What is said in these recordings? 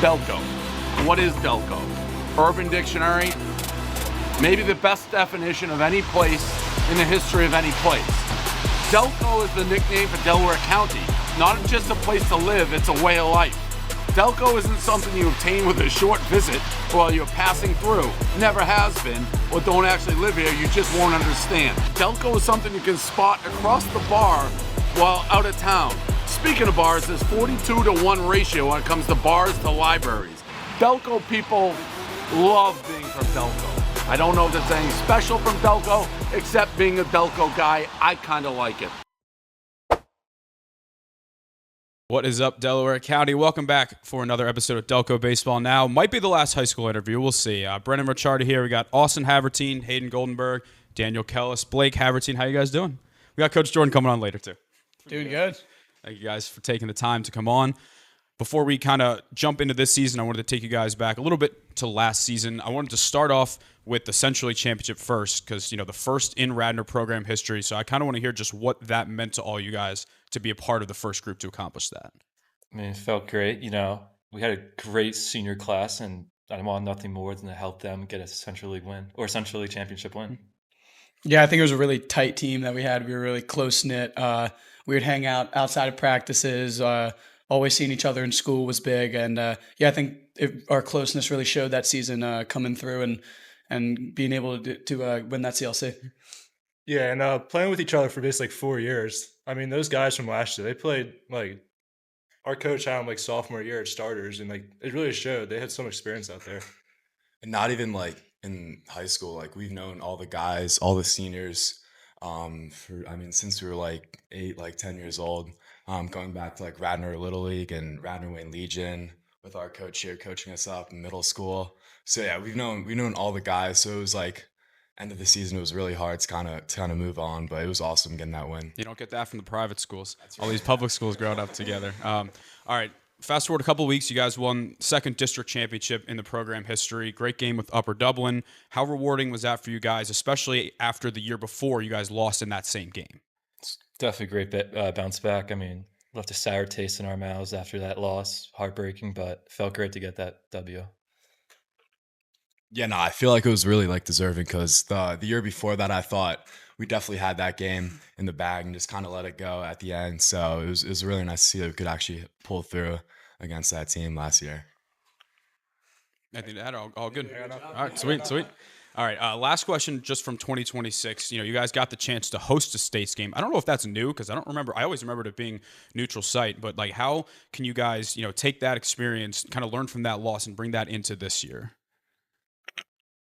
Delco. What is Delco? Urban Dictionary, maybe the best definition of any place in the history of any place. Delco is the nickname for Delaware County. Not just a place to live, it's a way of life. Delco isn't something you obtain with a short visit while you're passing through. Never has been, or don't actually live here, you just won't understand. Delco is something you can spot across the bar while out of town. Speaking of bars, there's 42-to-1 ratio when it comes to bars to libraries. Delco people love being from Delco. I don't know if there's anything special from Delco, except being a Delco guy, I kind of like it. What is up, Delaware County? Welcome back for another episode of Delco Baseball Now. Might be the last high school interview. We'll see. Brennan Ricciardi here. We got Austin Havertine, Hayden Goldenberg, Daniel Kellis, Blake Havertine. How you guys doing? We got Coach Jordan coming on later, too. Doing good. Thank you guys for taking the time to come on. Before we kind of jump into this season, I wanted to take you guys back a little bit to last season. I wanted to start off with the Central League Championship first because, the first in Radnor program history. So I kind of want to hear just what that meant to all you guys to be a part of the first group to accomplish that. I mean, it felt great. We had a great senior class, and I want nothing more than to help them get a Central League win or Central League Championship win. Yeah, I think it was a really tight team that we had. We were really close-knit. We would hang out outside of practices. Always seeing each other in school was big. And, I think our closeness really showed that season coming through and being able to win that CLC. Yeah, and playing with each other for basically 4 years. I mean, those guys from last year, they played our coach had them sophomore year at starters, and it really showed. They had some experience out there. And not even in high school, we've known all the guys, all the seniors, since we were 8, 10 years old, going back to Radnor Little League and Radnor Wayne Legion with our coach here coaching us up in middle school. So yeah, we've known all the guys. So it was end of the season, it was really hard to kind of move on, but it was awesome getting that win. You don't get that from the private schools. All these public schools growing up together. All right, fast forward a couple of weeks, you guys won second district championship in the program history. Great game with Upper Dublin. How rewarding was that for you guys, especially after the year before you guys lost in that same game? It's definitely a great bounce back. I mean, left a sour taste in our mouths after that loss. Heartbreaking, but felt great to get that W. Yeah, no, I feel like it was really deserving because the year before that, I thought we definitely had that game in the bag and just kind of let it go at the end. So it was really nice to see that we could actually pull through against that team last year. I think that all good. All right, sweet. All right, last question just from 2026. You guys got the chance to host a states game. I don't know if that's new because I don't remember. I always remembered it being neutral site. But how can you guys take that experience, kind of learn from that loss, and bring that into this year?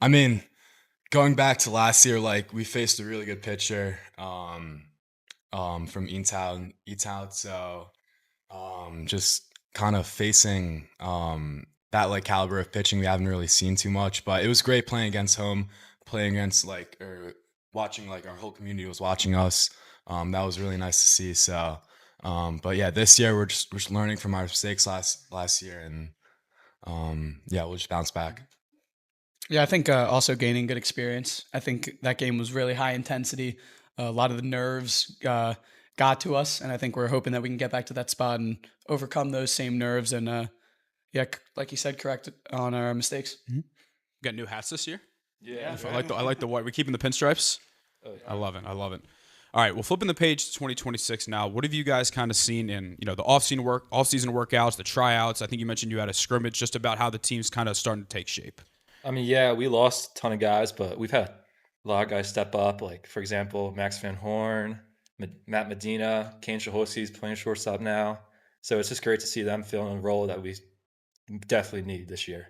I mean, going back to last year, we faced a really good pitcher from E-Town. So just kind of facing that caliber of pitching we haven't really seen too much. But it was great playing against or watching our whole community was watching us. That was really nice to see. So, but yeah, this year we're just learning from our mistakes last year, and we'll just bounce back. Yeah, I think also gaining good experience. I think that game was really high intensity. A lot of the nerves got to us, and I think we're hoping that we can get back to that spot and overcome those same nerves and, like you said, correct on our mistakes. Mm-hmm. Got new hats this year? Yeah. I like the white. We're keeping the pinstripes? Oh, yeah. I love it. All right, well, flipping the page to 2026 now, what have you guys kind of seen in, the off-season workouts, the tryouts? I think you mentioned you had a scrimmage, just about how the team's kind of starting to take shape. I mean, yeah, we lost a ton of guys, but we've had a lot of guys step up. For example, Max Van Horn, Matt Medina, Kane Shahosi's playing shortstop now. So it's just great to see them filling a role that we definitely need this year.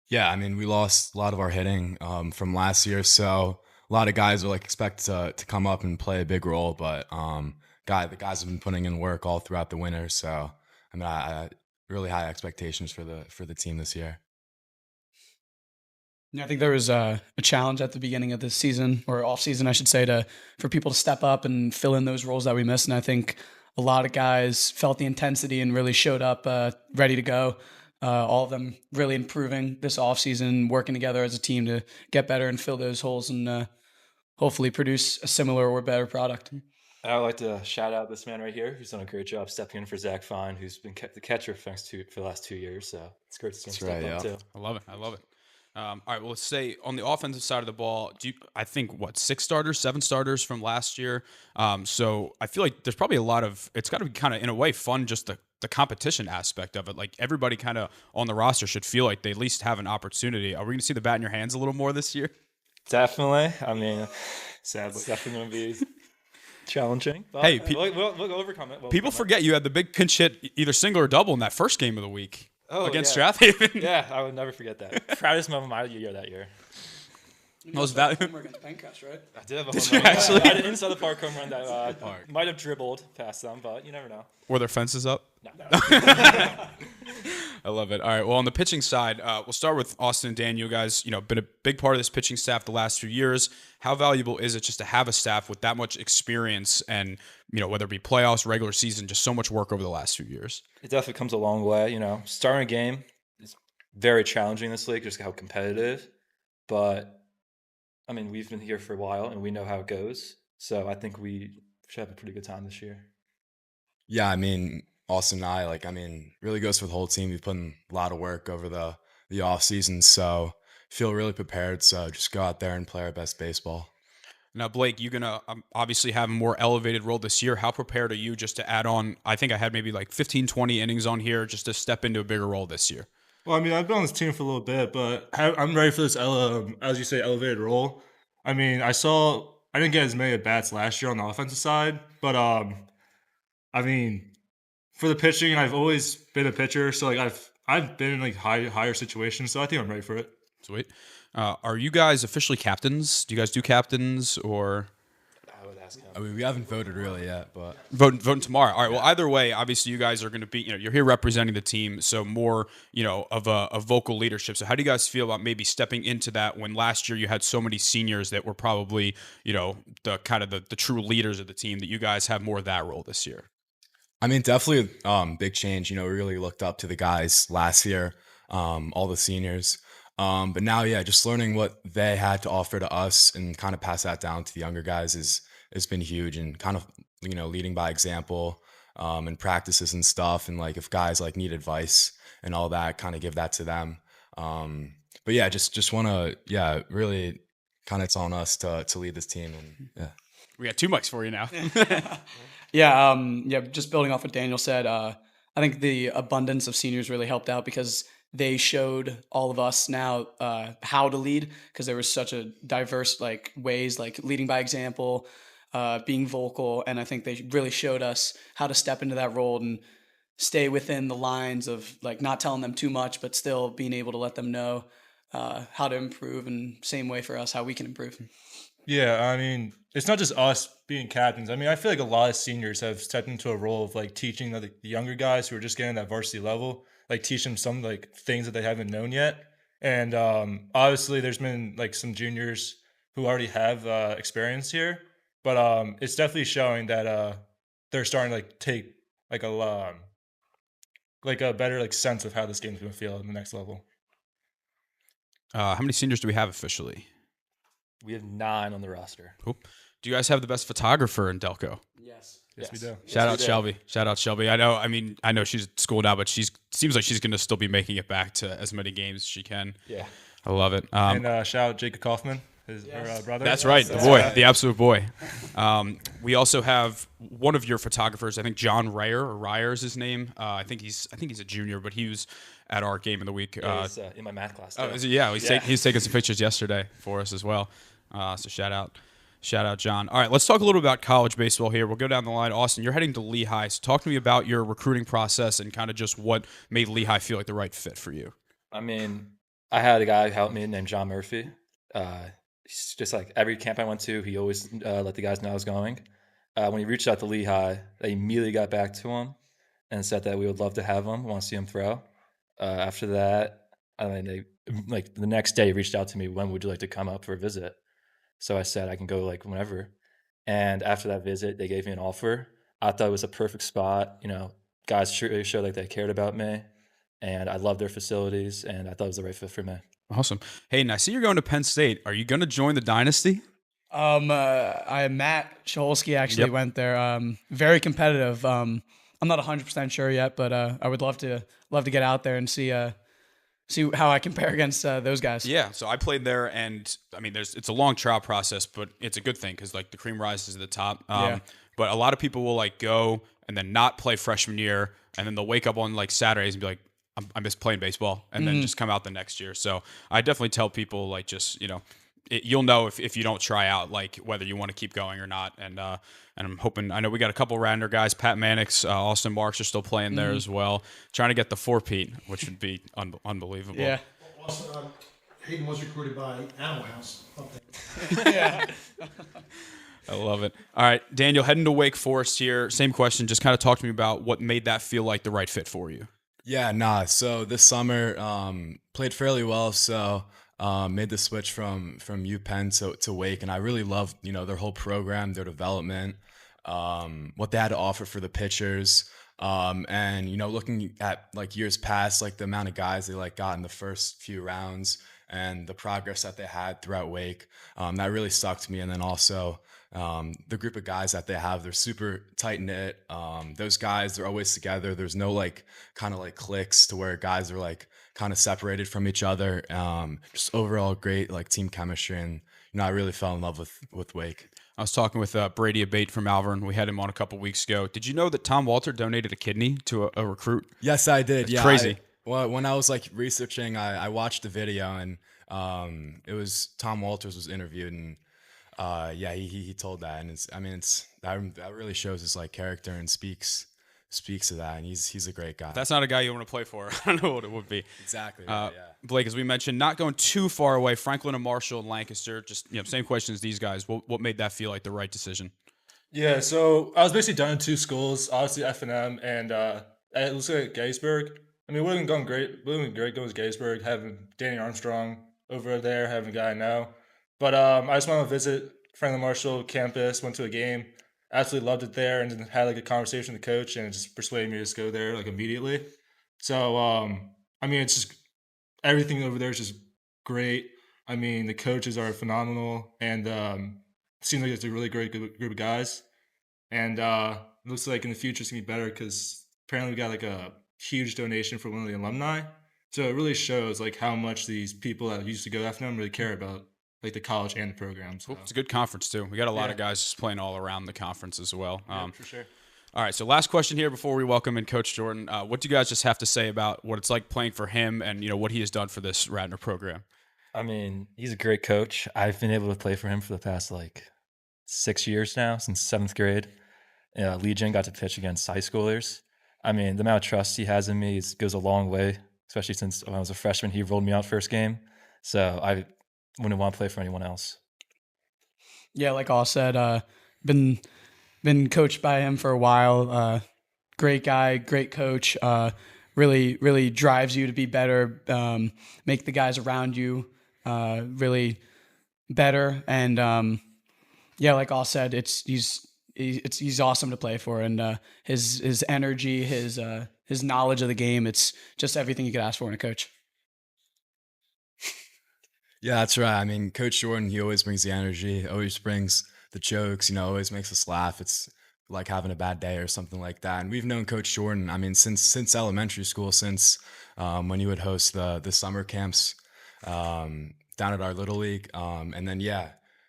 Yeah, I mean, we lost a lot of our hitting from last year, so a lot of guys are expect to come up and play a big role. But the guys have been putting in work all throughout the winter, so I mean, I really high expectations for the team this year. Yeah, I think there was a challenge at the beginning of the season, or off season, I should say, for people to step up and fill in those roles that we missed. And I think a lot of guys felt the intensity and really showed up ready to go. All of them really improving this off season, working together as a team to get better and fill those holes and hopefully produce a similar or better product. I would like to shout out this man right here who's done a great job stepping in for Zach Fine, who's been the catcher for the last 2 years. So it's great to see him step right, up yeah. too. I love it. I love it. All right. Well, let's say on the offensive side of the ball, I think 6 starters, 7 starters from last year. So I feel like there's probably a lot of. It's got to be kind of in a way fun, just the competition aspect of it. Like everybody kind of on the roster should feel like they at least have an opportunity. Are we going to see the bat in your hands a little more this year? Definitely. I mean, Sadly. it's definitely going to be challenging. But Hey, we'll overcome it. People forget you had the big pinch hit, either single or double in that first game of the week against yeah. Strathaven. Yeah, I would never forget that. Proudest moment of my year that year. Most valuable. Homer against Pencast, right? I did have a Did home you run. actually? I had an inside the park home run that might have dribbled past them, but you never know. Were their fences up? No. I love it. All right. Well, on the pitching side, we'll start with Austin and Dan. You guys, been a big part of this pitching staff the last few years. How valuable is it just to have a staff with that much experience and, whether it be playoffs, regular season, just so much work over the last few years? It definitely comes a long way. Starting a game is very challenging in this league, just how competitive. But, I mean, we've been here for a while and we know how it goes. So I think we should have a pretty good time this year. Yeah, I mean, Austin and I, really goes for the whole team. We've put in a lot of work over the off season, so feel really prepared. So just go out there and play our best baseball. Now, Blake, you're going to obviously have a more elevated role this year. How prepared are you just to add on? I think I had maybe like 15, 20 innings on here just to step into a bigger role this year. Well, I've been on this team for a little bit, but I'm ready for this, as you say, elevated role. I didn't get as many at bats last year on the offensive side, but for the pitching, I've always been a pitcher, so I've been in like higher situations, so I think I'm ready for it. Sweet. Are you guys officially captains? Do you guys do captains or? I would ask him. We haven't voted really yet, but Voting tomorrow. All right. Well, either way, obviously you guys are going to be, you're here representing the team, so more, of a vocal leadership. So how do you guys feel about maybe stepping into that when last year you had so many seniors that were probably, the kind of the true leaders of the team, that you guys have more of that role this year? definitely big change. We really looked up to the guys last year, all the seniors. But now, just learning what they had to offer to us and kind of pass that down to the younger guys has been huge, and kind of, leading by example, and practices and stuff. And like, if guys need advice and all that, kind of give that to them. But yeah, just want to, really kind of, it's on us to lead this team. And yeah. We got 2 mics for you now. Just building off what Daniel said, I think the abundance of seniors really helped out because they showed all of us now how to lead, because there was such a diverse ways, leading by example, being vocal, and I think they really showed us how to step into that role and stay within the lines of not telling them too much, but still being able to let them know how to improve, and same way for us how we can improve. Yeah, it's not just us being captains. I feel like a lot of seniors have stepped into a role of teaching the younger guys who are just getting that varsity level, teach them some things that they haven't known yet. And obviously there's been some juniors who already have experience here, but it's definitely showing that they're starting to take a better sense of how this game's going to feel at the next level. How many seniors do we have officially? We have 9 on the roster. Cool. Do you guys have the best photographer in Delco? Yes. Yes, we do. Shout out Shelby. Shout out Shelby. I know she's at school now, but seems like she's going to still be making it back to as many games as she can. Yeah. I love it. And shout out Jacob Kaufman, her brother. That's right, the boy, the absolute boy. We also have one of your photographers, I think John Ryer is his name. I think he's a junior, but he was at our game of the week. Yeah, he's in my math class. Oh, is he? Yeah, he's taking some pictures yesterday for us as well. So shout out John. All right, let's talk a little about college baseball here. We'll go down the line. Austin, you're heading to Lehigh. So talk to me about your recruiting process and kind of just what made Lehigh feel like the right fit for you. I had a guy help me named John Murphy. He's just every camp I went to, he always let the guys know I was going. When he reached out to Lehigh, they immediately got back to him and said that we would love to have him. We want to see him throw. After that, the next day he reached out to me, when would you like to come up for a visit? So I said I can go whenever. And after that visit, they gave me an offer. I thought it was a perfect spot. Guys really showed they cared about me, and I loved their facilities, and I thought it was the right fit for me. Awesome. Hayden, I see you're going to Penn State. Are you going to join the dynasty? Matt Cholsky actually went there. Very competitive. I'm not 100% sure yet, but I would love to get out there and see how I compare against those guys. Yeah, so I played there, and I mean, it's a long trial process, but it's a good thing because like the cream rises to the top. Yeah. But a lot of people will like go and then not play freshman year, and then they'll wake up on like Saturdays and be like, I miss playing baseball, and then just come out the next year. So I definitely tell people like just you'll know if you don't try out like whether you want to keep going or not. And I'm hoping, I know we got a couple Radnor guys, Pat Mannix, Austin Marks are still playing there as well, trying to get the 4-peat, which would be unbelievable. Yeah. Also, Hayden was recruited by Animal House up there. Yeah. I love it. All right, Daniel, heading to Wake Forest here. Same question. Just kind of talk to me about what made that feel like the right fit for you. Yeah, so this summer played fairly well, so made the switch from UPenn to Wake, and I really loved their whole program, their development, what they had to offer for the pitchers, and looking at like years past, like the amount of guys they like got in the first few rounds and the progress that they had throughout Wake, that really stuck to me. And then also the group of guys that they have, they're super tight knit. Those guys, they're always together. There's no like kind of like cliques to where guys are like kind of separated from each other. Just overall great like team chemistry, and I really fell in love with Wake. I was talking with Brady Abate from Malvern. We had him on a couple weeks ago. Did you know that Tom Walter donated a kidney to a recruit? Yes, I did. That's crazy. Well, when I was like researching, I watched the video, and it was Tom Walters was interviewed, and he told that, and that really shows his like character and speaks to that, and he's a great guy. If that's not a guy you want to play for, I don't know what it would be. Exactly. Yeah. Blake, as we mentioned, not going too far away. Franklin and Marshall and Lancaster, just same question as these guys. What made that feel like the right decision? Yeah, so I was basically done in two schools, obviously F&M and it looks like Gettysburg. I mean, it would have been great. Would have been great going to Gettysburg, having Danny Armstrong over there, having a guy I know. But I just wanted to visit Franklin Marshall campus, went to a game, absolutely loved it there, and then had like a conversation with the coach, and it just persuaded me to just go there like immediately. So I mean, it's just everything over there is just great. I mean, the coaches are phenomenal, and seems like it's a really great group of guys. And it looks like in the future it's gonna be better because apparently we got like a huge donation for one of the alumni. So it really shows like how much these people that used to go to FNM really care about like the college and the program. So. It's a good conference too. We got a lot of guys just playing all around the conference as well. For sure. All right, so last question here before we welcome in Coach Jordan. What do you guys just have to say about what it's like playing for him and what he has done for this Radnor program? I mean, he's a great coach. I've been able to play for him for the past like 6 years now, since 7th grade. Legion got to pitch against high schoolers. I mean, the amount of trust he has in me goes a long way, especially since when I was a freshman, he rolled me out first game. So I wouldn't want to play for anyone else. Yeah, like all said, been coached by him for a while. Great guy, great coach. Really drives you to be better, make the guys around you really better. And like all said, he's awesome to play for, and his energy, his knowledge of the game, it's just everything you could ask for in a coach. Yeah, that's right. I mean, Coach Jordan, he always brings the energy, always brings the jokes, always makes us laugh. It's like having a bad day or something like that. And we've known Coach Jordan, I mean, since elementary school, since when he would host the summer camps down at our Little League. And then,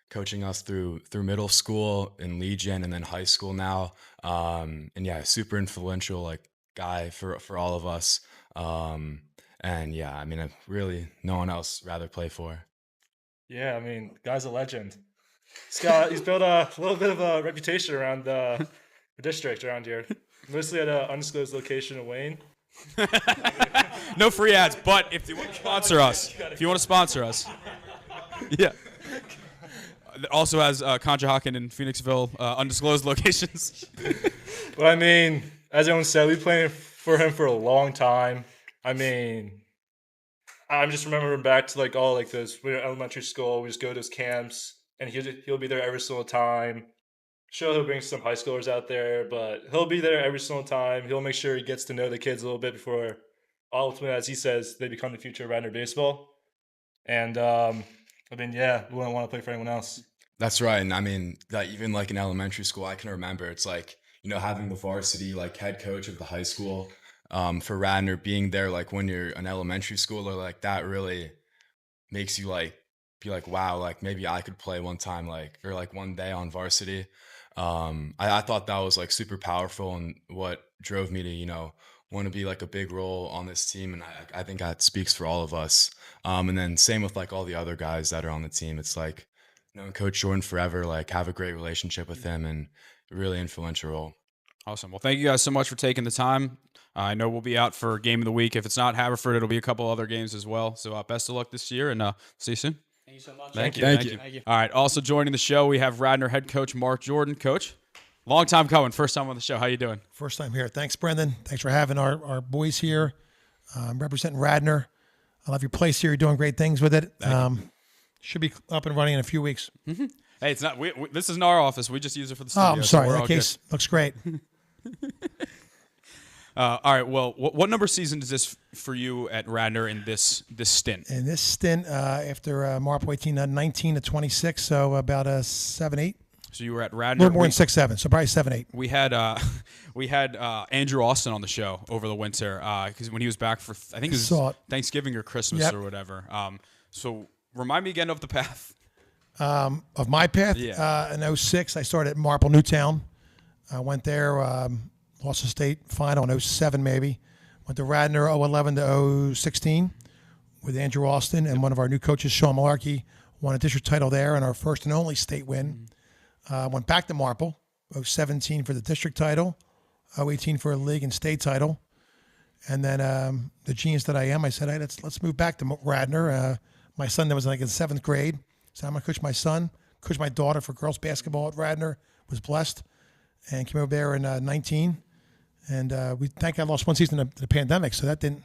coaching us through middle school and Legion and then high school now. And super influential like guy for all of us. And I mean, really no one else rather play for. Yeah, I mean, the guy's a legend. He's built a little bit of a reputation around the district around here. Mostly at an undisclosed location in Wayne. No free ads, but if you want to sponsor us, yeah. It also has Conshohocken and Phoenixville undisclosed locations. But I mean, as everyone said, we've been playing for him for a long time. I mean, I'm just remembering back to like all like those when we were in elementary school. We just go to his camps, and he'll be there every single time. Sure, he'll bring some high schoolers out there, but he'll be there every single time. He'll make sure he gets to know the kids a little bit before, ultimately, as he says, they become the future of Radnor baseball. And we wouldn't want to play for anyone else. That's right. And I mean, like even like in elementary school, I can remember it's like, having the varsity like head coach of the high school for Radnor being there like when you're an elementary schooler, like that really makes you like be like, wow, like maybe I could play one time, like or like one day on varsity. I thought that was like super powerful and what drove me to, want to be like a big role on this team. And I think that speaks for all of us. And then same with like all the other guys that are on the team. It's like, Coach Jordan forever, like have a great relationship with him and really influential role. Awesome. Well, thank you guys so much for taking the time. I know we'll be out for game of the week. If it's not Haverford, it'll be a couple other games as well. So best of luck this year and see you soon. Thank you so much. Thank you. Thank you. All right. Also joining the show, we have Radnor head coach Mark Jordan. Coach, long time coming. First time on the show. How you doing? First time here. Thanks, Brendan. Thanks for having our boys here. I'm representing Radnor. I love your place here. You're doing great things with it. Should be up and running in a few weeks. Mm-hmm. Hey, it's not. This isn't our office. We just use it for the studio. Oh, I'm sorry. So That case looks great. All right. Well, what number season is this for you at Radnor in this stint? In this stint, after Marple 18, 19 to 26, so about 7-8. So you were at A Radnor. little more than 6-7, so probably 7-8. We had Andrew Austin on the show over the winter because when he was back for I think it was Thanksgiving or Christmas or whatever. So remind me again of the path. Of my path, in 06, I started at Marple Newtown. I went there, lost the state final in 07 maybe. Went to Radnor 011 to 016 with Andrew Austin and one of our new coaches, Sean Malarkey, won a district title there and our first and only state win. Went back to Marple, 017 for the district title, 018 for a league and state title. And then the genius that I am, I said, hey, let's move back to Radnor. My son that was like in 7th grade. So I'm going to coach my son, coach my daughter for girls basketball at Radnor, was blessed, and came over there in 19. And we thank God lost one season of the pandemic, so that didn't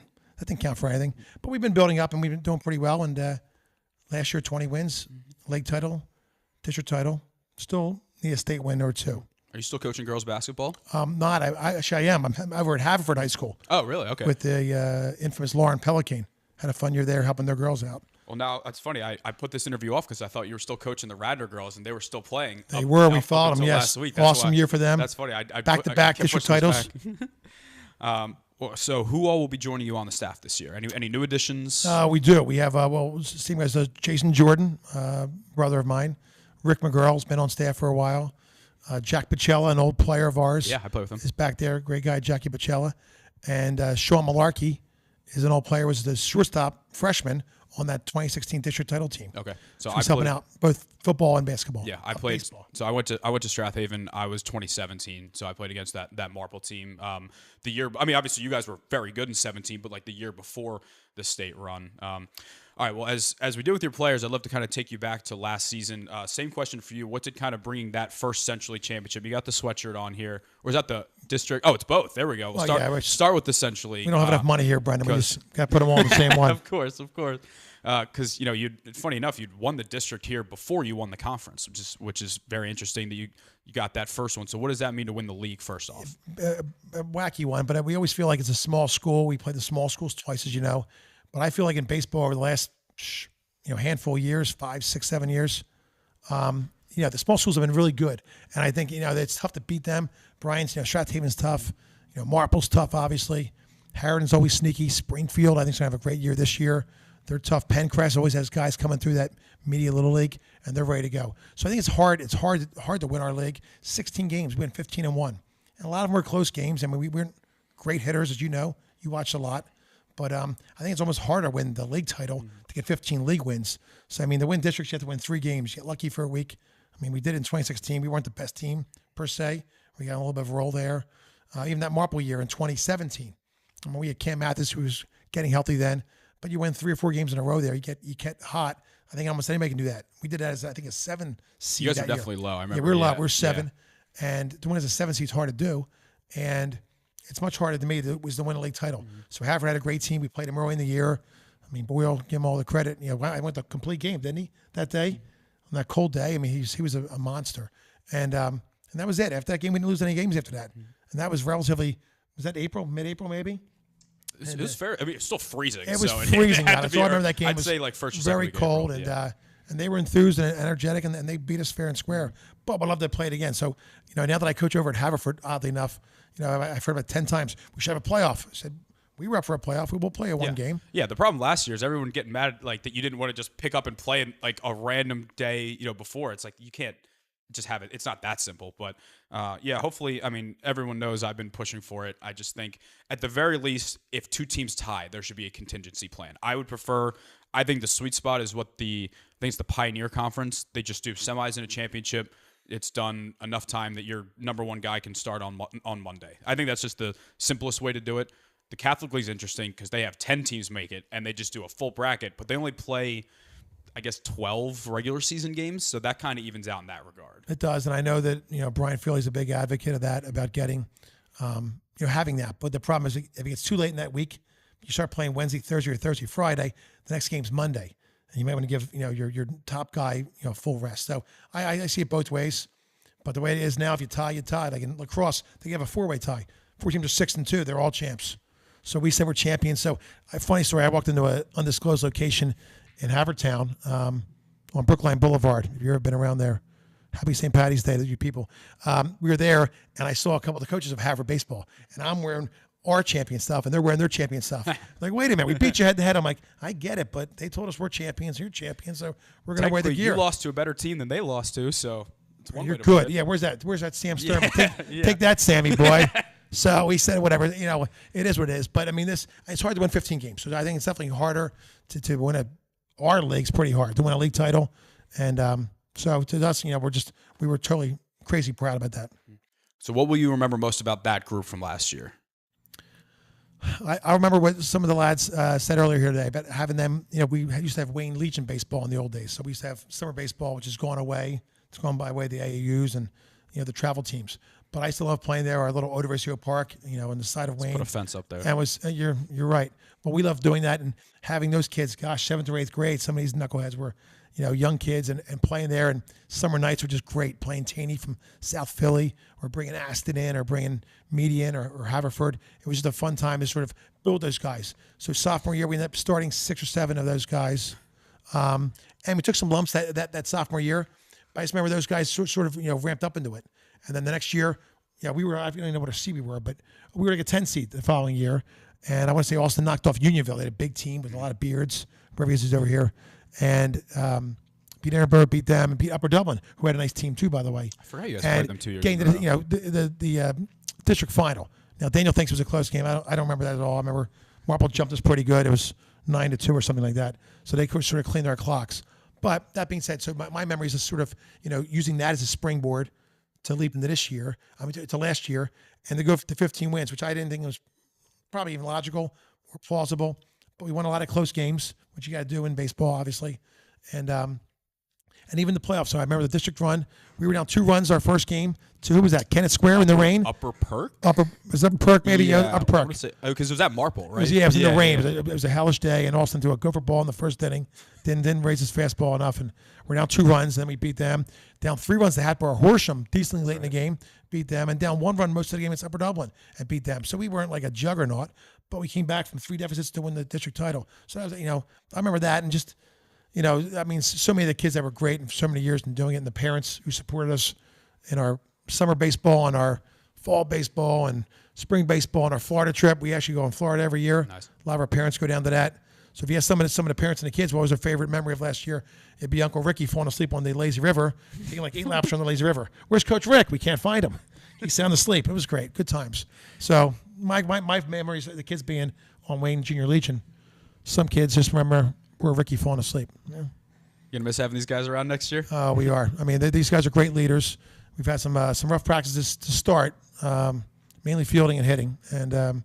count for anything. But we've been building up, and we've been doing pretty well. And last year, 20 wins, league title, district title. Still need a state win or two. Are you still coaching girls basketball? Not. Actually, I am. I'm over at Havertord High School. Oh, really? Okay. With the infamous Lauren Pelican. Had a fun year there helping their girls out. Well, now, it's funny. I put this interview off because I thought you were still coaching the Radnor girls, and they were still playing. They were. We followed them, yes. Awesome year for them. That's funny. Back-to-back district titles. So who all will be joining you on the staff this year? Any new additions? We do. We have, same as Jason Jordan, brother of mine. Rick McGurl's been on staff for a while. Jack Pacella, an old player of ours. Yeah, I play with him. Is back there. Great guy, Jackie Pacella. And Sean Malarkey is an old player, was the shortstop freshman on that 2016 district title team. Okay, so he's helping out both football and basketball. Yeah, I played. Baseball. So I went to Strathaven. I was 2017. So I played against that Marple team. The year, I mean, obviously you guys were very good in 17, but like the year before the state run. All right. Well, as we do with your players, I'd love to kind of take you back to last season. Same question for you. What did kind of bring that first Centrally championship? You got the sweatshirt on here, or is that the district? Oh, it's both. There we go. We'll start with the Centrally. We don't have enough money here, Brendan. We just got to put them all in the same one. Of course. Because funny enough, you'd won the district here before you won the conference, which is very interesting that you got that first one. So what does that mean to win the league first off? A wacky one, but we always feel like it's a small school. We play the small schools twice, as you know. But I feel like in baseball over the last handful of years, 5, 6, 7 years, the small schools have been really good. And I think it's tough to beat them. Bryan's, Strathaven's tough. Marple's tough, obviously. Havertine's always sneaky. Springfield, I think, is going to have a great year this year. They're tough. Pencrest always has guys coming through that media little league, and they're ready to go. So I think it's hard. It's hard to win our league. 16 games, we win 15-1, and a lot of them were close games. I mean, we weren't great hitters, as you know. You watched a lot, but I think it's almost harder to win the league title to get 15 league wins. So I mean, to win districts, you have to win 3 games. You get lucky for a week. I mean, we did it in 2016. We weren't the best team per se. We got a little bit of a roll there. Even that Marple year in 2017. I mean, we had Cam Mathis, who was getting healthy then. But you win 3 or 4 games in a row there. You get hot. I think almost anybody can do that. We did that as, I think, a 7 seed. You guys are definitely low. I remember. Yeah, we're low. We're 7. Yeah. And to win as a 7 seed is hard to do. And it's much harder to me to win a league title. Mm-hmm. So Havertine had a great team. We played him early in the year. I mean, Boyle, give him all the credit. I went the complete game, didn't he, that day? Mm-hmm. On that cold day. I mean, he was a monster. And that was it. After that game, we didn't lose any games after that. Mm-hmm. And that was relatively, was that April, mid-April maybe? It was fair. I mean, it's still freezing. It was freezing. So I remember that game I'd was say like first or very second cold, April, and and they were enthused and energetic, and they beat us fair and square. But I'd love to play it again. So, now that I coach over at Haverford, oddly enough, I've heard about 10 times, we should have a playoff. I said, we were up for a playoff. We will play one game. Yeah, the problem last year is everyone getting mad like that you didn't want to just pick up and play like a random day, before. It's like you can't just have it. It's not that simple. But hopefully, everyone knows I've been pushing for it. I just think at the very least, if two teams tie, there should be a contingency plan. I think the sweet spot is I think it's the Pioneer Conference. They just do semis in a championship. It's done enough time that your number one guy can start on Monday. I think that's just the simplest way to do it. The Catholic League is interesting because they have 10 teams make it, and they just do a full bracket, but they only play, I guess, 12 regular season games, so that kind of evens out in that regard. It does, and I know that Brian Feely's a big advocate of that, about getting, having that. But the problem is, if it gets too late in that week, you start playing Wednesday, Thursday, or Thursday, Friday. The next game's Monday, and you might want to give your top guy full rest. So I see it both ways. But the way it is now, if you tie, you tie. Like in lacrosse, they have a 4-way tie. 4 teams are 6-2. They're all champs. So we said we're champions. So a funny story, I walked into an undisclosed location in Havertine on Brookline Boulevard. If you've ever been around there, happy St. Patty's Day to you people. We were there, and I saw a couple of the coaches of Harvard baseball, and I'm wearing our champion stuff, and they're wearing their champion stuff. Like, wait a minute, we beat you head to head. I'm like, I get it, but they told us we're champions, you're champions, so we're going to wear the gear. You lost to a better team than they lost to, so it's one You're way to good. put it. Yeah, where's that Sam Stern? Take that, Sammy boy. So we said whatever, it is what it is. But it's hard to win 15 games. So I think it's definitely harder to win our league's pretty hard to win a league title. And so to us, we were totally crazy proud about that. So what will you remember most about that group from last year? I remember what some of the lads said earlier here today about having them. We used to have Wayne Legion baseball in the old days. So we used to have summer baseball, which has gone away. It's gone by way of the AAUs and the travel teams. But I still love playing there. Our little Odoversio Park, on the side of Wayne. Put a fence up there. And you're right. But we love doing that and having those kids. Gosh, 7th or 8th grade. Some of these knuckleheads were, young kids and playing there. And summer nights were just great. Playing Taney from South Philly, or bringing Aston in, or bringing Media in, or Haverford. It was just a fun time to sort of build those guys. So sophomore year, we ended up starting 6 or 7 of those guys, and we took some lumps that sophomore year. But I just remember those guys sort of ramped up into it. And then the next year, we were, I don't even know what a seed we were, but we were like a 10 seed the following year. And I want to say Austin knocked off Unionville. They had a big team with a lot of beards. Brevius is over here. And beat Edinburgh, beat them, and beat Upper Dublin, who had a nice team too, by the way. I forgot you guys played them 2 years ago. The district final. Now, Daniel thinks it was a close game. I don't remember that at all. I remember Marple jumped us pretty good. It was 9-2 or something like that. So they could sort of clean their clocks. But that being said, so my memories is sort of, using that as a springboard to leap into this year, to last year, and to go to 15 wins, which I didn't think was probably even logical or plausible. But we won a lot of close games, which you got to do in baseball, obviously. And even the playoffs. So I remember the district run. We were down 2 runs our first game. To who was that? Kennett Square in the rain. Upper Perk? Was Upper Perk maybe? Yeah, Upper Perk. Because it was at Marple, right? It was in the rain. It was a hellish day, and Austin threw a gopher ball in the first inning. Didn't raise his fastball enough, and we're down 2 runs. Then we beat them. Down 3 runs to Hatboro Horsham, decently late in the game, beat them, and down 1 run most of the game against Upper Dublin and beat them. So we weren't like a juggernaut, but we came back from 3 deficits to win the district title. So that was, I remember that, and just, so many of the kids that were great and so many years in doing it, and the parents who supported us in our summer baseball and our fall baseball and spring baseball and our Florida trip. We actually go in Florida every year. Nice. A lot of our parents go down to that. So if you ask some of the parents and the kids, what was their favorite memory of last year? It'd be Uncle Ricky falling asleep on the lazy river, taking like 8 laps on the lazy river. Where's Coach Rick? We can't find him. He's sound asleep. It was great. Good times. So my memories of the kids being on Wayne Junior Legion, some kids just remember where Ricky falling asleep. Yeah. You gonna miss having these guys around next year? We are. I mean, these guys are great leaders. We've had some rough practices to start, mainly fielding and hitting, and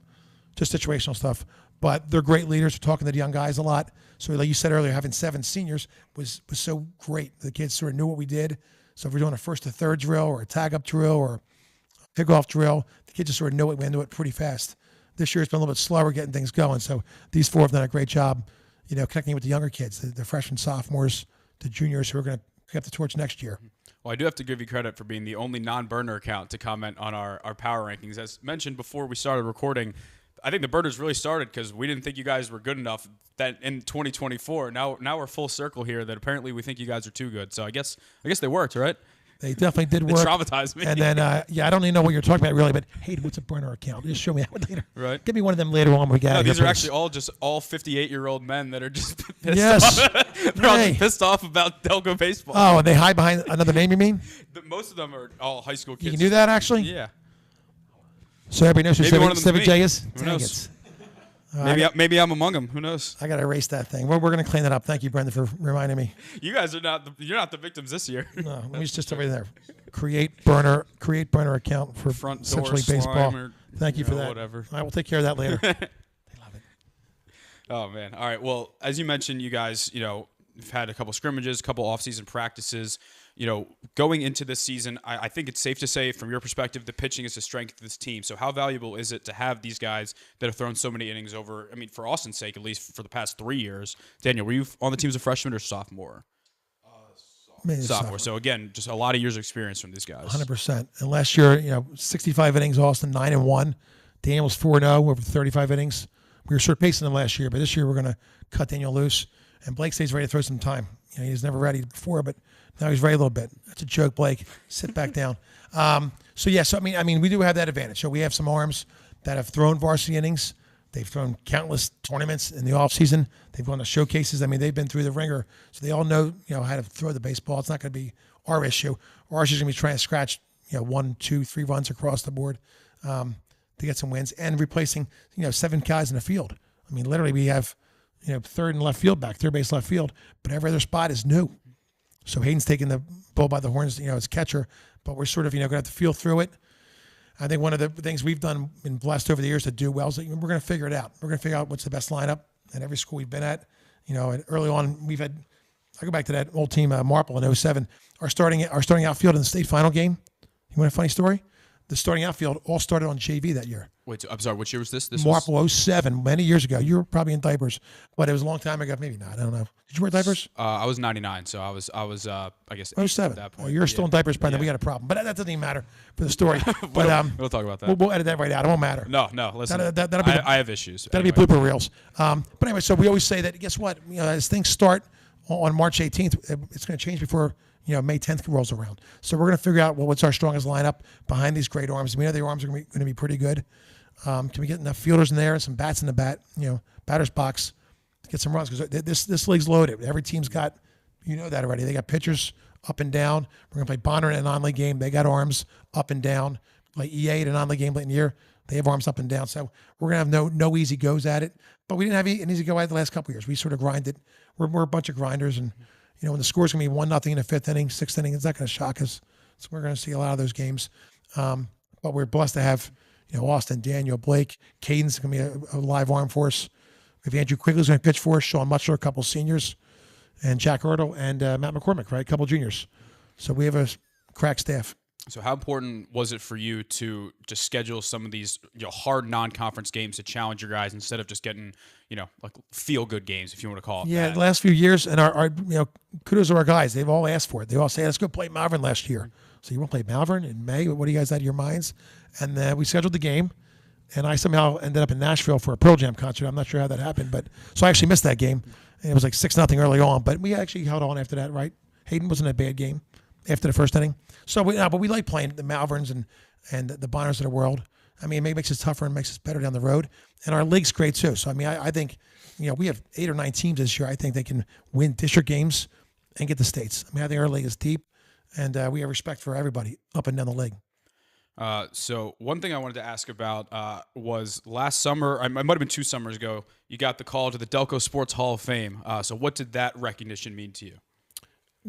just situational stuff. But they're great leaders. We're talking to the young guys a lot. So like you said earlier, having 7 seniors was so great. The kids sort of knew what we did. So if we're doing a 1st to 3rd drill or a tag-up drill or a pickoff drill, the kids just sort of know it. We do it pretty fast. This year it's been a little bit slower getting things going. So these 4 have done a great job, connecting with the younger kids, the freshmen, sophomores, the juniors who are going to pick up the torch next year. Well, I do have to give you credit for being the only non-burner account to comment on our power rankings. As mentioned before we started recording, I think the burners really started because we didn't think you guys were good enough that in 2024. Now we're full circle here that apparently we think you guys are too good. So I guess they worked, right? They definitely did They work. traumatized me. And then, I don't even know what you're talking about really, but Hayden, what's a burner account? Just show me that one later. Right. Give me one of them later on when we get No, out of these here, are please. actually all 58-year-old men that are just pissed Yes. off. They're all Hey. just pissed off about Delco baseball. Oh, and they hide behind another name, you mean? Most of them are all high school kids. You can do that, actually? Yeah. So everybody knows who Maybe one of them's Civic me. J is? Who Dang knows? it. Maybe I'm among them. Who knows? I got to erase that thing. We're going to clean that up. Thank you, Brenda, for reminding me. You guys are you're not the victims this year. No, let me just over there. Create burner account for Front door essentially baseball. slime or, Thank you for that. whatever. I will take care of that later. Oh man. All right. Well, as you mentioned, you guys, you've had a couple scrimmages, a couple off-season practices. Going into this season, I think it's safe to say, from your perspective, the pitching is the strength of this team. So how valuable is it to have these guys that have thrown so many innings over? I mean, for Austin's sake, at least for the past 3 years. Daniel, were you on the team as a freshman or sophomore? Sophomore. So again, just a lot of years of experience from these guys. 100%. And last year, 65 innings, Austin 9-1. Daniel was 4-0 over 35 innings. We were sort of pacing them last year, but this year we're going to cut Daniel loose. And Blake stays ready to throw some time. He was never ready before, but now he's ready a little bit. That's a joke, Blake. Sit back down. So I mean, we do have that advantage. So we have some arms that have thrown varsity innings. They've thrown countless tournaments in the off season. They've gone to showcases. I mean, they've been through the ringer, so they all know how to throw the baseball. It's not going to be our issue. Our issue is going to be trying to scratch 1, 2, 3 runs across the board to get some wins and replacing 7 guys in the field. I mean, literally we have third and left field back, third base left field, but every other spot is new. So Hayden's taking the bull by the horns, as catcher, but we're sort of going to have to feel through it. I think one of the things we've been blessed over the years to do well is that we're going to figure it out. We're going to figure out what's the best lineup at every school we've been at. And early on, I go back to that old team, Marple in 07. Our starting outfield in the state final game. You want a funny story? The starting outfield all started on JV that year. Wait, I'm sorry. Which year was this? Marple 07, many years ago. You were probably in diapers, but it was a long time ago. Maybe not. I don't know. Did you wear diapers? I was 99, so I was I guess 07. at that point. Oh, you're still in diapers, Brendan. Yeah. We got a problem, but that doesn't even matter for the story. we'll But talk about that. we'll edit that right out. It won't matter. No. Listen, That'll be I have issues. That'll be blooper reels. But anyway, so we always say that. Guess what? As things start on March 18th, it's going to change before May 10th rolls around. So we're going to figure out what's our strongest lineup behind these great arms. We know the arms are going to be pretty good. Can we get enough fielders in there and some bats in the batter's box to get some runs? Because this league's loaded. Every team's got, that already. They got pitchers up and down. We're going to play Bonner in a non-league game. They got arms up and down. Like EA in a non-league game late in the year, they have arms up and down. So we're going to have no easy goes at it. But we didn't have an easy go at it the last couple of years. We sort of grinded. We're a bunch of grinders. And, when the score's going to be 1-0 in the 5th inning, 6th inning, it's not going to shock us. So we're going to see a lot of those games. But we're blessed to have, Austin, Daniel, Blake, Caden's going to be a live arm for us. We have Andrew Quigley's going to pitch for us, Sean Mutchler, a couple seniors, and Jack Ertl and Matt McCormick, right? A couple juniors. So we have a crack staff. So how important was it for you to just schedule some of these hard non-conference games to challenge your guys instead of just getting like feel-good games, if you want to call it that? The last few years, and our kudos to our guys. They've all asked for it. They all say, let's go play Malvern last year. So you want to play Malvern in May? What do you guys out of your minds? And we scheduled the game, and I somehow ended up in Nashville for a Pearl Jam concert. I'm not sure how that happened, but so I actually missed that game. And it was like 6-0 early on, but we actually held on after that, right? Hayden wasn't a bad game after the first inning. So but we like playing the Malverns and the Bonners of the world. I mean, it makes us tougher and makes us better down the road. And our league's great too. So I mean, I think we have 8 or 9 teams this year. I think they can win district games and get the states. I mean, I think our league is deep, and we have respect for everybody up and down the league. So one thing I wanted to ask about was last summer, it might have been 2 summers ago, you got the call to the Delco Sports Hall of Fame. So what did that recognition mean to you?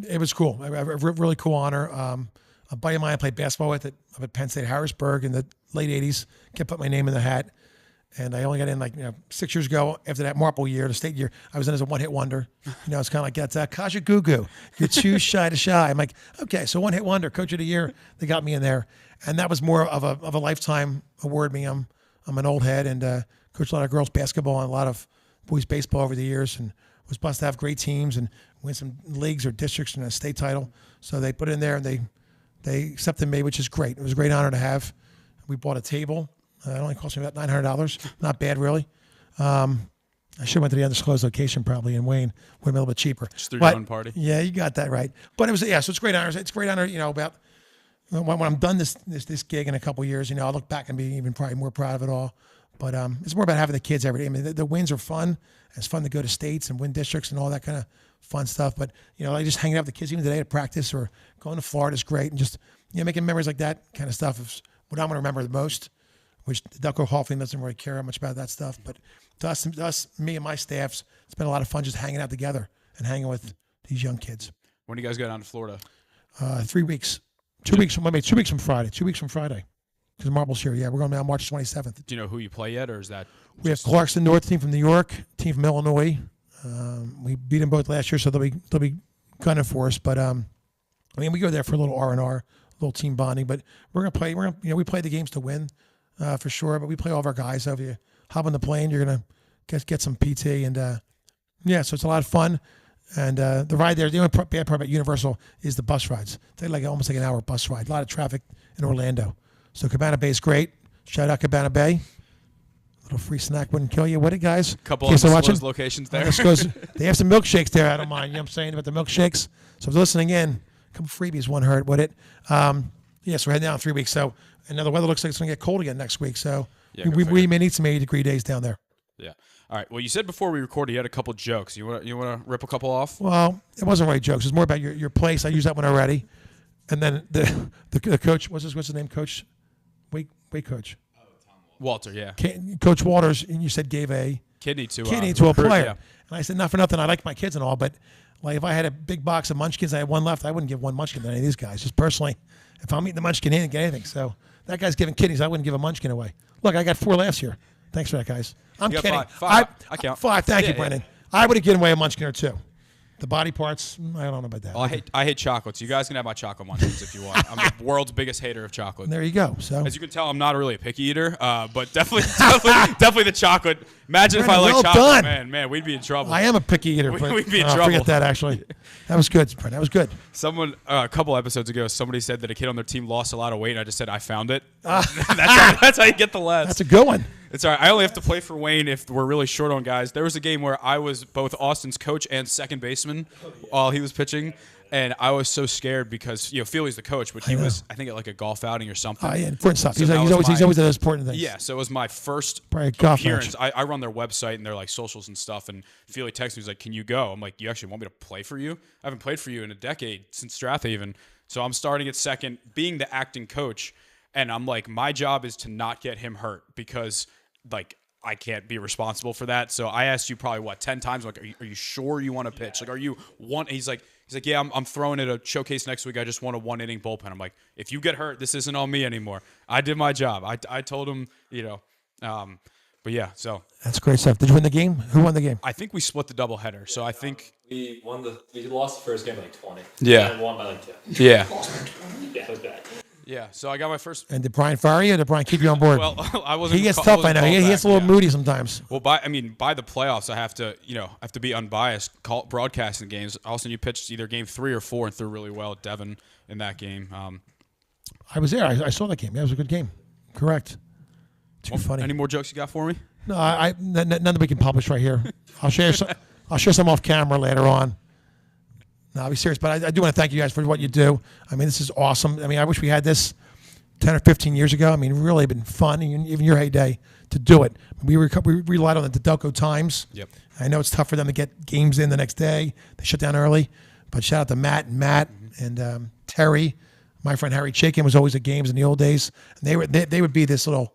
It was cool. A really cool honor. A buddy of mine I played basketball with up at Penn State Harrisburg in the late 80s. Kept putting my name in the hat. And I only got in 6 years ago after that Marple year, the state year. I was in as a one-hit wonder. It's kind of like that's Kaja Gugu. You're too shy to shy. I'm like, okay, so one-hit wonder, coach of the year. They got me in there. And that was more of a lifetime award. I'm an old head and coached a lot of girls basketball and a lot of boys baseball over the years, and was blessed to have great teams and win some leagues or districts and a state title. So they put it in there and they accepted me, which is great. It was a great honor to have. We bought a table It only cost me about $900. Not bad, really. I should have went to the undisclosed location probably in Wayne. Would have been a little bit cheaper. Just threw your own party. Yeah, you got that right. But it was, so it's great honor. It's great honor, about when I'm done this gig in a couple of years, I'll look back and be even probably more proud of it all. But it's more about having the kids every day. I mean, the wins are fun. It's fun to go to states and win districts and all that kind of fun stuff. But, like just hanging out with the kids even today at practice or going to Florida is great. And just, making memories like that kind of stuff is what I'm going to remember the most, which the Delco Hall thing doesn't really care much about that stuff. But to us, me and my staffs, it's been a lot of fun just hanging out together and hanging with these young kids. When do you guys go down to Florida? 3 weeks. 2 weeks from 2 weeks from Friday. 2 weeks from Friday. Because Marble's here. Yeah, we're going down March 27th. Do you know who you play yet, or is that? We have Clarkston North team from New York, team from Illinois. We beat them both last year, so they'll be gunning for us. But we go there for a little R&R, a little team bonding. But we're gonna play. We play the games to win, for sure. But we play all of our guys. So if you hop on the plane, you're gonna get some PT, and so it's a lot of fun. And the ride there, the only bad part about Universal is the bus rides. They almost like an hour bus ride. A lot of traffic in Orlando. So Cabana Bay is great. Shout out Cabana Bay. A little free snack wouldn't kill you, would it, guys? A couple of locations there. They have some milkshakes there. I don't mind. You know what I'm saying about the milkshakes? So if you're listening in, a couple freebies wouldn't hurt, would it? So we're heading down 3 weeks. So, and now the weather looks like it's going to get cold again next week. So we may need some 80-degree days down there. Yeah. All right. Well, you said before we recorded you had a couple jokes. You want to rip a couple off? Well, it wasn't really jokes. It was more about your place. I used that one already. And then the coach, what's his name, Coach? Wait, Coach. Walter, yeah. Coach Walters, and you said gave a kidney to a player. Yeah. And I said, not for nothing, I like my kids and all, but like if I had a big box of Munchkins, I had one left, I wouldn't give one Munchkin to any of these guys. Just personally, if I'm eating the Munchkin, he didn't get anything. So that guy's giving kidneys, I wouldn't give a Munchkin away. Look, I got 4 last year. Thanks for that, guys. I'm kidding. Five. I count. 5. Thank you, Brendan. I would have given away a Munchkin or 2. The body parts, I don't know about that. Well, I hate chocolates. You guys can have my chocolate munchkins if you want. I'm the world's biggest hater of chocolate. There you go. So as you can tell, I'm not really a picky eater, but definitely the chocolate. Imagine if I like chocolate, man, we'd be in trouble. I am a picky eater. We'd be in trouble. Forget that. Actually, that was good, Brent. That was good. Someone a couple episodes ago, somebody said that a kid on their team lost a lot of weight, and I just said I found it. That's how you get the laughs. That's a good one. It's all right. I only have to play for Wayne if we're really short on guys. There was a game where I was both Austin's coach and second baseman while he was pitching, and I was so scared because Feely's the coach, but he was I think at like a golf outing or something. Yeah, important stuff. So he's always those important things. Yeah, so it was my first appearance. I run their website and their like socials and stuff, and Feely texted me, he's like, "Can you go?" I'm like, "You actually want me to play for you? I haven't played for you in a decade since Strathaven." So I'm starting at second, being the acting coach, and I'm like, my job is to not get him hurt because like I can't be responsible for that. So I asked you probably 10 times, like, are you sure you want to pitch? Like, are you one? He's like, yeah, I'm throwing it a showcase next week. I just want a 1-inning bullpen. I'm like, if you get hurt, this isn't on me anymore. I did my job. I told him, but yeah, so that's great stuff. Did you win the game? Who won the game? I think we split the doubleheader. So I think we lost the first game by like 20. Yeah. And won by like 10. Yeah. Yeah, it was bad. Yeah, so I got my first. And did Brian fire you or did Brian keep you on board? Well, I wasn't. He gets tough, I know. He gets a little moody sometimes. Well, by the playoffs, I have to be unbiased. Broadcasting games. Also, you pitched either game 3 or 4 and threw really well at Devon in that game. I was there. I saw that game. Yeah, it was a good game. Correct. Too funny. Any more jokes you got for me? No, none that we can publish right here. I'll share some off camera later on. No, I'll be serious, but I do want to thank you guys for what you do. I mean, this is awesome. I mean, I wish we had this 10 or 15 years ago. I mean, really been fun, even your heyday, to do it. We relied on the Delco Times. Yep. I know it's tough for them to get games in the next day. They shut down early. But shout out to Matt and Terry. My friend Harry Chaikin was always at games in the old days. And they would be this little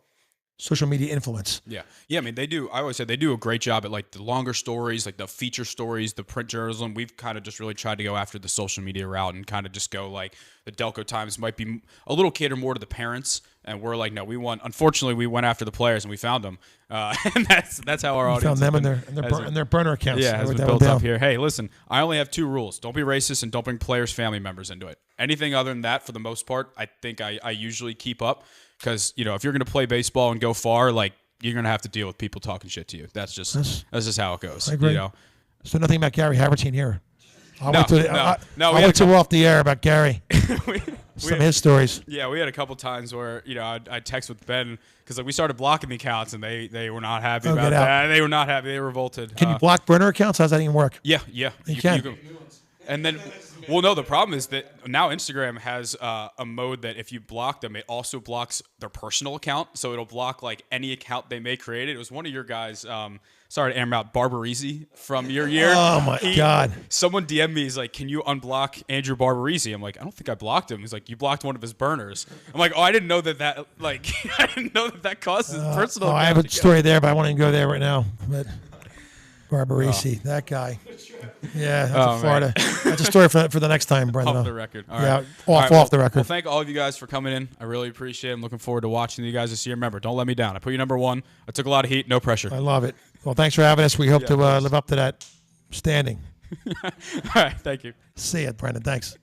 social media influence. Yeah. I mean, they do. I always say they do a great job at like the longer stories, like the feature stories, the print journalism. We've kind of just really tried to go after the social media route and kind of just go like the Delco Times might be a little cater more to the parents, and we're like, no, unfortunately, we went after the players and we found them, and that's how our audience found them in their burner accounts. Yeah, has been built up here. Hey, listen, I only have 2 rules: don't be racist and don't bring players' family members into it. Anything other than that, for the most part, I think I usually keep up. Because, if you're going to play baseball and go far, like, you're going to have to deal with people talking shit to you. That's just how it goes. I agree. So nothing about Gary Havertine here. I went to no, I went to off the air about Gary. Some of his stories. Yeah, we had a couple times where I'd text with Ben because like we started blocking the accounts and they were not happy about get out. that. They were not happy. They revolted. Can you block burner accounts? How's that even work? Yeah. You can. And then, well, no, the problem is that now Instagram has a mode that if you block them, it also blocks their personal account. So it'll block like any account they may create. It was one of your guys. Sorry to air him out, Barbarisi from your year. Oh my God! Someone DM'd me. He's like, "Can you unblock Andrew Barbarisi?" I'm like, "I don't think I blocked him." He's like, "You blocked one of his burners." I'm like, "Oh, I didn't know that like I didn't know that causes personal." I have a story there, but I won't even go there right now. But Barbarisi, that guy. Yeah, that's a Florida. That's a story for the next time, Brendan. Off the record. All yeah, right. off the record. Well, thank all of you guys for coming in. I really appreciate it. I'm looking forward to watching you guys this year. Remember, don't let me down. I put you number 1. I took a lot of heat. No pressure. I love it. Well, thanks for having us. We hope to live up to that standing. All right. Thank you. See you, Brendan. Thanks.